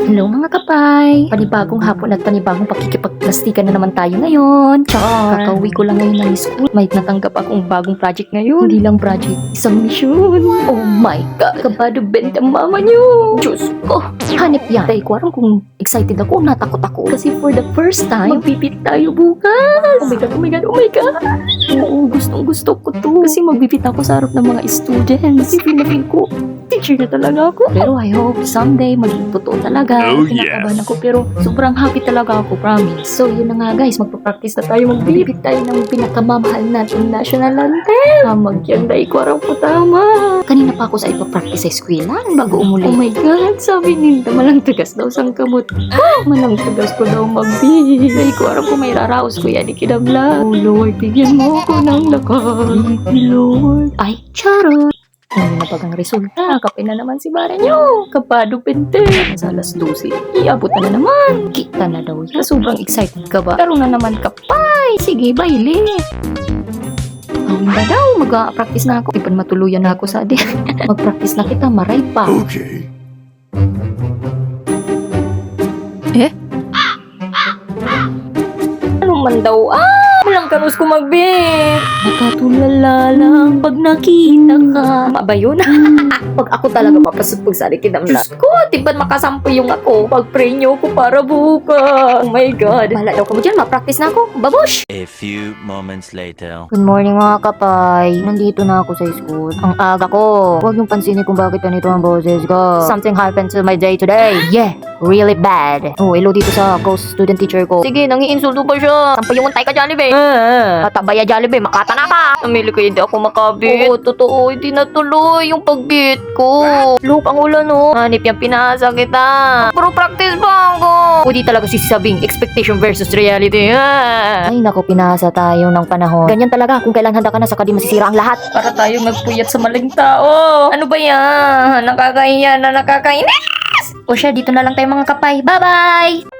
Hello mga kapay! Panibagong hapon at panibagong pakikipagplastikan na naman tayo ngayon. Char! Kakauwi ko lang ngayon ng school. May natanggap akong bagong project ngayon. Hindi lang project, isang mission. Oh my God! Kabado bent ang mama niyo! Diyos ko! Hanip yan. Dahil ko aram kung excited ako, natakot ako. Kasi for the first time, magbibit tayo bukas. Oh my God, oh my God, oh my God! Oo, gustong gusto ko to. Kasi magbibit ako sa harap ng mga students. Kasi pinapin ko, teacher na talaga ako. Pero I hope someday maging totoo talaga. Oh, Kinakabahan yes. ako pero sobrang happy talaga ako, promise. So yun na nga guys, magpa-practice na tayo magbibit tayo ng pinakamamahal nating national anthem. Magyanday ko araw po tama. Kanina pa ako sa ipa-practice sa eskwelahan bago umuwi. Oh my God, sabi ninda malang tagas daw sang kamot. Malang tagas ko daw magbibit. Day ko araw ko may raraos ko yan ikinabla. Oh Lord, bigyan mo ko ng lakas. Lord. Ay, charot. Ano na pag ang resulta? Kape na naman si Bara nyo. Kapado pente. Sa alas 12. Iabot na naman. Kita na daw yan. Sobrang excited ka ba? Pero na naman kapay. Sige, baile. Awin ba daw? Mag-practice na ako. Di pa matuluyan na ako sa adik. Mag-practice na kita. Maray pa. Okay. Ano man daw? Walang kanus ko magbit. Nakatulala lang pag nakita ka. Tama ba yun? Pag ako talaga papasok pag sa kinamla. Diyos ko, tiban makasampo yung ako. Pag-pray nyo ko para bukas. Oh my God. Bahala daw ka mo dyan. Ma-practice na ako. Babush! A few moments later. Good morning mga kapay. Nandito na ako sa school. Ang aga ko. Huwag yung pansinin kung bakit ganito ang boses ko. Something happened to my day today. Yeah, really bad. Oh, hello dito sa ghost student teacher ko. Sige, nangiinsulto pa siya. Sampa yung untay ka, Jollibee. Tatabaya, Jollibee. Makata na ka. Namili ko hindi ako makabit. Oo, totoo. Hindi natuloy yung pagbit ko. Look, ang ulan, no. Hanip yung pinasa kita. Pero practice ba ako? O di talaga sisabing expectation versus reality. Ay, naku, pinasa tayo ng panahon. Ganyan talaga. Kung kailan handa ka na, saka di masisira ang lahat. Para tayo magpuyat sa maling tao. Ano ba yan? Nakakahiya na nakakainis. O siya, dito na lang tayo mga kapay. Bye-bye!